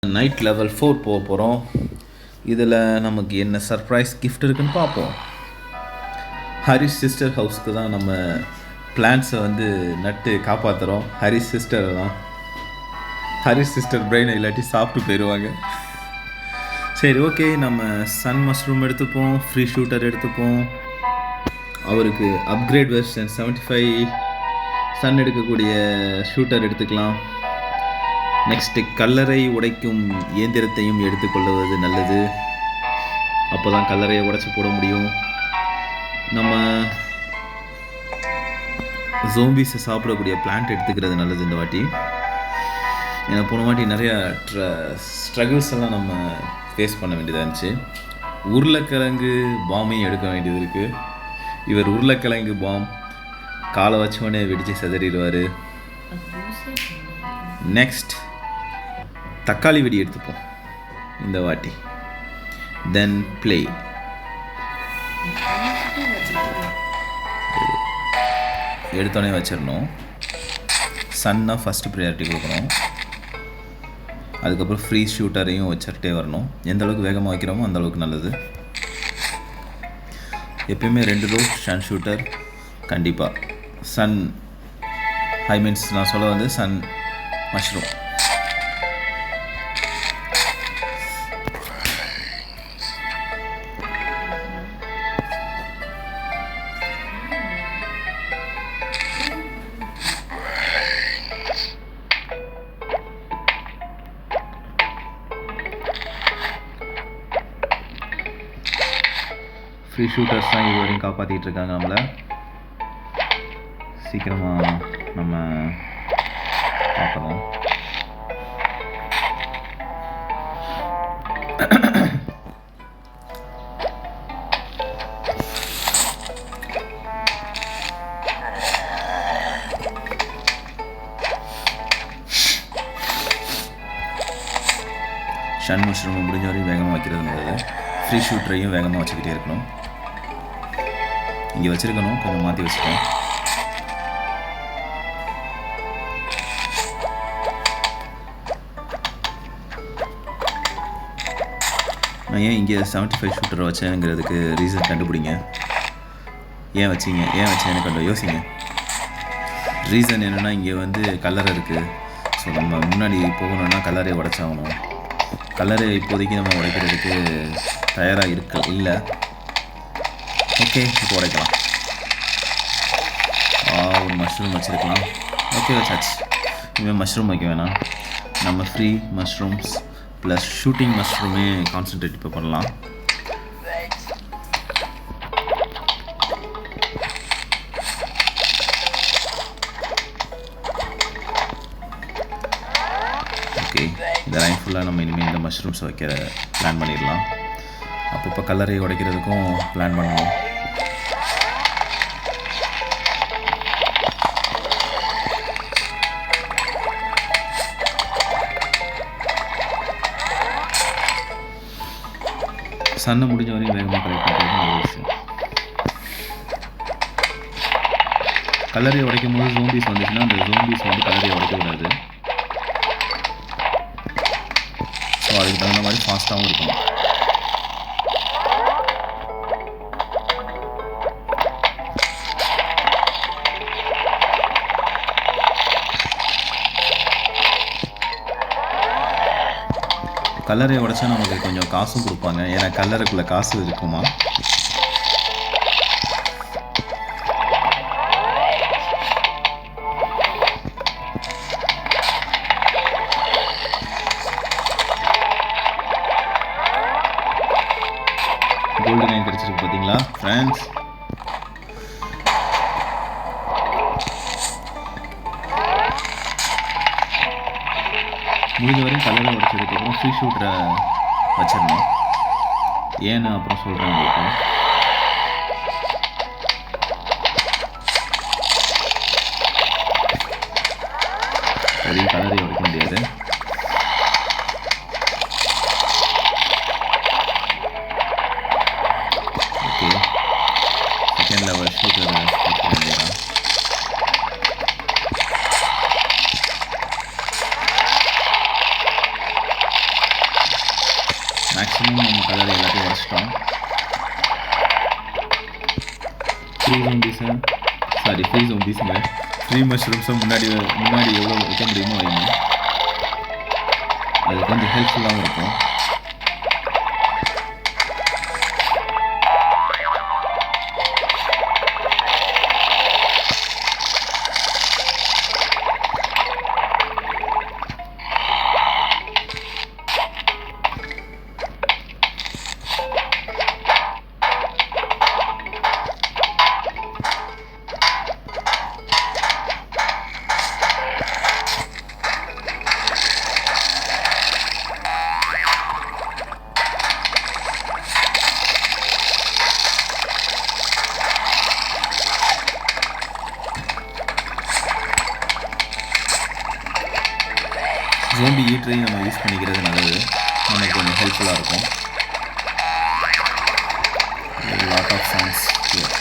Night level 4 போக போகிறோம். இதில் நமக்கு என்ன சர்ப்ரைஸ் கிஃப்ட் இருக்குன்னு பார்ப்போம். ஹரிஷ் சிஸ்டர் ஹவுஸ்க்கு தான் நம்ம பிளான்ஸை வந்து நட்டு காப்பாற்றுறோம். ஹரிஷ் சிஸ்டர் தான். ஹரிஷ் சிஸ்டர் பிரெயினை இல்லாட்டி சாப்பிட்டு போயிடுவாங்க. சரி, ஓகே, நம்ம சன் மஷ்ரூம் எடுத்துப்போம், ஃப்ரீ ஷூட்டர் எடுத்துப்போம். அவருக்கு அப்கிரேட் வெர்ஷன் 75 சன் எடுக்கக்கூடிய ஷூட்டர் எடுத்துக்கலாம். நெக்ஸ்ட்டு கல்லறை உடைக்கும் இயந்திரத்தையும் எடுத்துக்கொள்வது நல்லது. அப்போ தான் கல்லறையை உடைச்சி போட முடியும். நம்ம ஜோம்பிஸை சாப்பிடக்கூடிய பிளான்ட் எடுத்துக்கிறது நல்லது இந்த வாட்டி. ஏன்னா போன வாட்டி நிறையா ஸ்ட்ரகிள்ஸ் எல்லாம் நம்ம ஃபேஸ் பண்ண வேண்டியதாக இருந்துச்சு. உருளைக்கிழங்கு பாமையும் எடுக்க வேண்டியது இருக்குது. இவர் உருளைக்கிழங்கு பாம் காலை வச்சோடனே வெடித்து செதறிடுவார். நெக்ஸ்ட் தக்காளி வெடி எடுத்துப்போம் இந்த வாட்டி. தென் ப்ளே. எடுத்தோடனே வச்சிடணும். சன்னா ஃபஸ்ட்டு ப்ரையாரிட்டி கொடுக்கணும். அதுக்கப்புறம் ஃப்ரீ ஷூட்டரையும் வச்சுக்கிட்டே வரணும். எந்த அளவுக்கு வேகமாக வைக்கிறோமோ அந்த அளவுக்கு நல்லது. எப்பயுமே 2 ரோ சன் ஷூட்டர் கண்டிப்பாக. சன் மீன்ஸ் நான் சொல்ல வந்து சன் மஷ்ரூம். ஃப்ரீ ஷூட்டர்ஸ் தான் இது வரையும் காப்பாற்றிட்டு இருக்காங்க நம்மளை. சீக்கிரமாக நம்ம பார்க்கலாம். ஷன் மஷ்ரூம் முடிஞ்ச வரையும் வேகமாக வைக்கிறது நல்லது. ஃப்ரீ ஷூட்டரையும் வேகமாக வச்சுக்கிட்டே இருக்கணும். இங்கே வச்சுருக்கணும், கொஞ்சம் மாற்றி வச்சுக்கணும். நான் ஏன் இங்கே 75 ஷூட்டரை வச்சேங்கிறதுக்கு ரீசன் கண்டுபிடிங்க. ஏன் வச்சேன்னு கொஞ்சம் யோசிங்க. ரீசன் என்னென்னா, இங்கே வந்து கல்லறை இருக்குது. ஸோ நம்ம முன்னாடி போகணுன்னா கல்லறையை உடைச்சாகணும். கல்லறை இப்போதைக்கு நம்ம உடைக்கிறதுக்கு தயாராக இல்லை. ஓகே, இப்போ உடைக்கலாம். ஒரு மஷ்ரூம் வச்சுருக்கலாம். ஓகே, வச்சாச்சு. இனிமேல் மஷ்ரூம் வைக்க வேணாம். நம்ம ஃப்ரீ மஷ்ரூம்ஸ் ப்ளஸ் ஷூட்டிங் மஷ்ரூமே கான்சன்ட்ரேட் இப்போ பண்ணலாம். ஓகே, இந்த லைன் ஃபுல்லாக நம்ம இனிமேல் இந்த மஷ்ரூம்ஸ் வைக்க பிளான் பண்ணிடலாம். அப்பப்போ கல்லறையை உடைக்கிறதுக்கும் பிளான் பண்ணணும். சன்னை முடிஞ்ச வரையும் வேகமாக கலெக்ட் பண்ணுறது நல்ல விஷயம். கல்லறையை உடைக்கும் போது ஜோம்பிஸ் வந்துச்சுன்னா அந்த ஜோம்பிஸ் வந்து கல்லறையை உடைக்க விடாது. ஸோ அதுக்கு தகுந்த மாதிரி ஃபாஸ்ட்டாகவும் இருக்கணும். கல்லறையை உடைச்சா நமக்கு கொஞ்சம் காசும் கொடுப்பாங்க. ஏன்னா கல்லறைக்குள்ளே காசு இருக்குமா. கோல்டு காயின் கிடைச்சிருக்கு பார்த்தீங்களா ஃப்ரெண்ட்ஸ். முடிஞ்ச வரையும் கல்லறை உடைச்சதுக்கப்புறம் ஃப்ரீ ஷூட்டரை வச்சிடணும். ஏன்னு அப்புறம் சொல்கிறேன் உங்களுக்கு. சரி, கல்லறை உடைக்க முடியாது. ஓகே, செகண்ட் லெவல் ஷூட்டரை வச்சுக்க வேண்டியதான். மேக்ஸிமம் நம்ம கலர் எல்லாத்தையும் உடச்சிட்டோம். ஃப்ரீ ஜோம்பிஸுங்க ஃப்ரீ மஷ்ரூம்ஸை முன்னாடி எவ்வளோ வைக்க முடியுமோ வைங்க. அது கொஞ்சம் ஹெல்ப்ஃபுல்லாகவும் இருக்கும். ஜோம்பி ஈட்டரையும் நம்ம யூஸ் பண்ணிக்கிறது நல்லது, நமக்கு கொஞ்சம் ஹெல்ப்ஃபுல்லாக இருக்கும். Lot of sounds here.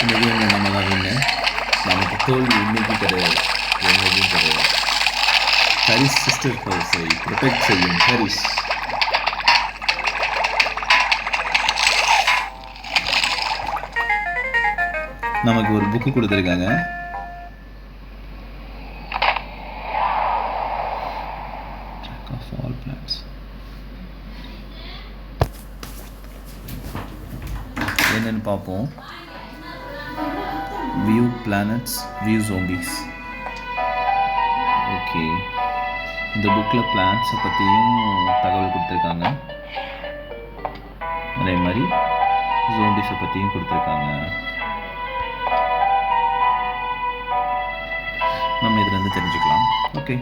இந்த கேமில் நம்ம தான் வின்னு. நமக்கு தோல்வி இன்னைக்கும் கிடையாது, என்னைக்கும் கிடையாது. ஹரிஸ் சிஸ்டர் ஹவுஸை ப்ரொடெக்ட் செய்யும் ஹரிஸ். நமக்கு ஒரு புக்கு கொடுத்துருக்காங்க. என்னன்னு பார்ப்போம். View planets, view zombies. Okay, இந்த புக்கில் பிளான்ஸை பற்றியும் தகவல் கொடுத்துருக்காங்க, அதே மாதிரி ஜோம்பிஸை பற்றியும் கொடுத்துருக்காங்க. நம்ம இதுலேருந்து தெரிஞ்சுக்கலாம். ஓகே.